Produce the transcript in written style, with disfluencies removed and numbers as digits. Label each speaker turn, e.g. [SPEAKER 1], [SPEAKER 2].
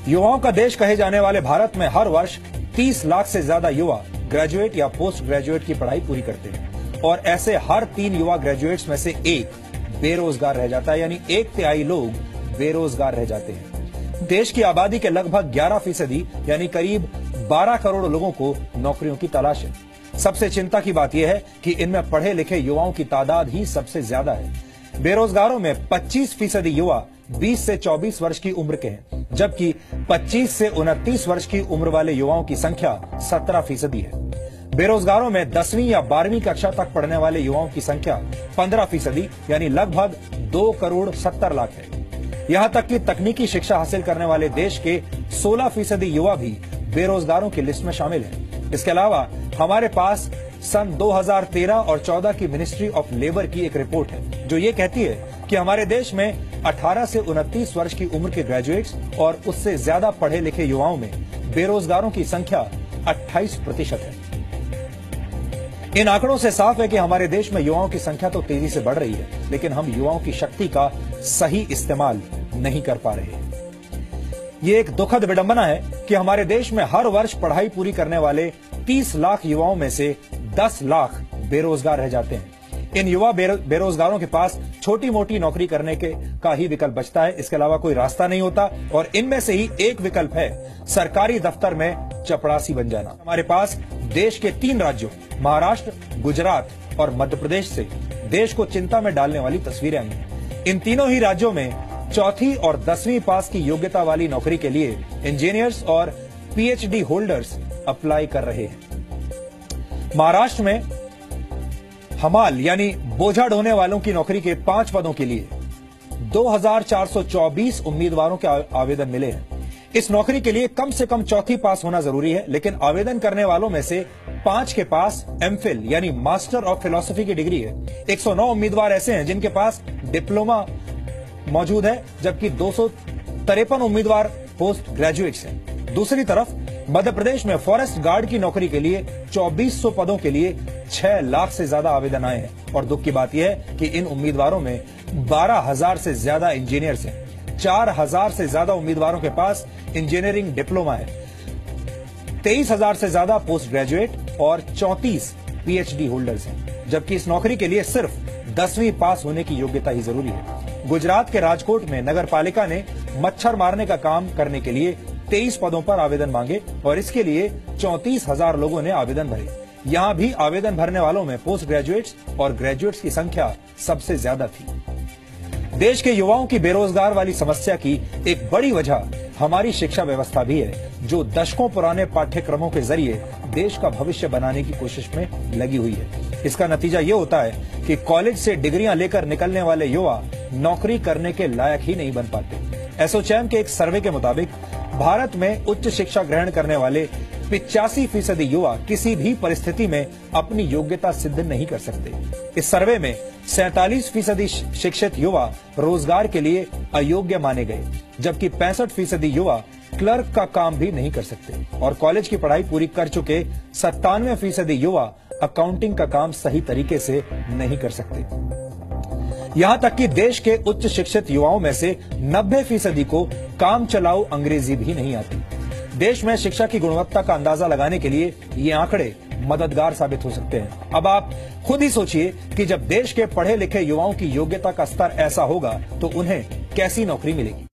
[SPEAKER 1] युवाओं का देश कहे जाने वाले भारत में हर वर्ष 30 लाख से ज्यादा युवा ग्रेजुएट या पोस्ट ग्रेजुएट की पढ़ाई पूरी करते हैं और ऐसे हर 3 युवा ग्रेजुएट्स में से एक बेरोजगार रह जाता है, यानी 1/3 लोग बेरोजगार रह जाते हैं। देश की आबादी के लगभग 11% यानी करीब 12 करोड़ लोगों को नौकरियों की तलाश है। सबसे चिंता की बात यह है कि इनमें पढ़े लिखे युवाओं की तादाद ही सबसे ज्यादा है। बेरोजगारों में 25% युवा 20 से 24 वर्ष की उम्र के हैं, जबकि 25 से 29 वर्ष की उम्र वाले युवाओं की संख्या 17% है। बेरोजगारों में 10वीं या 12वीं कक्षा तक पढ़ने वाले युवाओं की संख्या 15% यानी लगभग 2 करोड़ 70 लाख है। यहां तक कि तकनीकी शिक्षा हासिल करने वाले देश के 16% युवा भी बेरोजगारों की लिस्ट में शामिल हैं। इसके अलावा हमारे पास सन 2013 और 14 की मिनिस्ट्री ऑफ लेबर की एक रिपोर्ट है जो ये कहती है कि हमारे देश में 18 से 29 वर्ष की उम्र के ग्रेजुएट्स और उससे ज्यादा पढ़े लिखे युवाओं में बेरोजगारों की संख्या 28% है। इन आंकड़ों से साफ है कि हमारे देश में युवाओं की संख्या तो तेजी से बढ़ रही है, लेकिन हम युवाओं की शक्ति का सही इस्तेमाल नहीं कर पा रहे हैं। ये एक दुखद विडंबना है कि हमारे देश में हर वर्ष पढ़ाई पूरी करने वाले 30 लाख युवाओं में से 10 लाख बेरोजगार रह जाते हैं। इन युवा बेरोजगारों के पास छोटी मोटी नौकरी करने का ही विकल्प बचता है, इसके अलावा कोई रास्ता नहीं होता और इनमें से ही एक विकल्प है सरकारी दफ्तर में चपरासी बन जाना। हमारे पास देश के 3 राज्यों महाराष्ट्र, गुजरात और मध्य प्रदेश से देश को चिंता में डालने वाली तस्वीरें आई हैं। इन तीनों ही राज्यों में चौथी और 10वीं पास की योग्यता वाली नौकरी के लिए इंजीनियर्स और पीएचडी होल्डर्स अप्लाई कर रहे हैं। महाराष्ट्र में हमाल यानी बोझा ढोने वालों की नौकरी के 5 पदों के लिए 2424 उम्मीदवारों के आवेदन मिले हैं। इस नौकरी के लिए कम से कम चौथी पास होना जरूरी है, लेकिन आवेदन करने वालों में से 5 के पास एमफिल यानी मास्टर ऑफ फिलॉसफी की डिग्री है। 109 उम्मीदवार ऐसे हैं जिनके पास डिप्लोमा मौजूद है, जबकि 253 उम्मीदवार पोस्ट ग्रेजुएट्स हैं। दूसरी तरफ मध्य प्रदेश में फॉरेस्ट गार्ड की नौकरी के लिए 2400 पदों के लिए 6 लाख से ज्यादा आवेदन आए हैं और दुख की बात यह है कि इन उम्मीदवारों में 12,000 से ज्यादा इंजीनियर्स हैं। 4,000 से ज्यादा उम्मीदवारों के पास इंजीनियरिंग डिप्लोमा है, 23,000 से ज्यादा पोस्ट ग्रेजुएट और 34 पीएचडी होल्डर्स हैं, जबकि इस नौकरी के लिए सिर्फ 10वीं पास होने की योग्यता ही जरूरी है। गुजरात के राजकोट में नगर पालिका ने मच्छर मारने का काम करने के लिए 23 पदों पर आवेदन मांगे और इसके लिए 34,000 लोगों ने आवेदन भरे। यहां भी आवेदन भरने वालों में पोस्ट ग्रेजुएट्स और ग्रेजुएट्स की संख्या सबसे ज्यादा थी। देश के युवाओं की बेरोजगार वाली समस्या की एक बड़ी वजह हमारी शिक्षा व्यवस्था भी है, जो दशकों पुराने पाठ्यक्रमों के जरिए देश का भविष्य बनाने की कोशिश में लगी हुई है। इसका नतीजा ये होता है कि कॉलेज से डिग्रियां लेकर निकलने वाले युवा नौकरी करने के लायक ही नहीं बन पाते। एसोचैम के एक सर्वे के मुताबिक भारत में उच्च शिक्षा ग्रहण करने वाले 85% युवा किसी भी परिस्थिति में अपनी योग्यता सिद्ध नहीं कर सकते। इस सर्वे में 47% शिक्षित युवा रोजगार के लिए अयोग्य माने गए, जबकि 65% युवा क्लर्क का काम भी नहीं कर सकते और कॉलेज की पढ़ाई पूरी कर चुके 97% युवा अकाउंटिंग का काम सही तरीके से नहीं कर सकते। यहां तक कि देश के उच्च शिक्षित युवाओं में से 90% को काम चलाऊ अंग्रेजी भी नहीं आती। देश में शिक्षा की गुणवत्ता का अंदाजा लगाने के लिए ये आंकड़े मददगार साबित हो सकते हैं। अब आप खुद ही सोचिए कि जब देश के पढ़े लिखे युवाओं की योग्यता का स्तर ऐसा होगा तो उन्हें कैसी नौकरी मिलेगी।